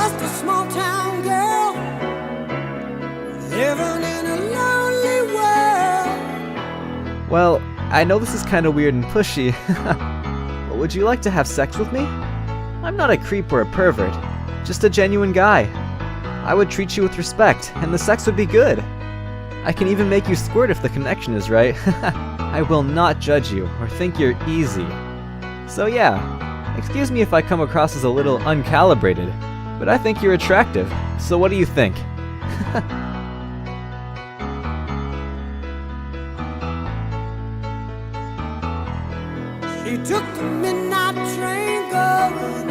just a small town girl living in a lonely world. Well, I know this is kind of weird and pushy, but would you like to have sex with me? I'm not a creep or a pervert, just a genuine guy. I would treat you with respect, and the sex would be good. I can even make you squirt if the connection is right. I will not judge you or think you're easy. So yeah, excuse me if I come across as a little uncalibrated, but I think you're attractive, so what do you think? She took the midnight train going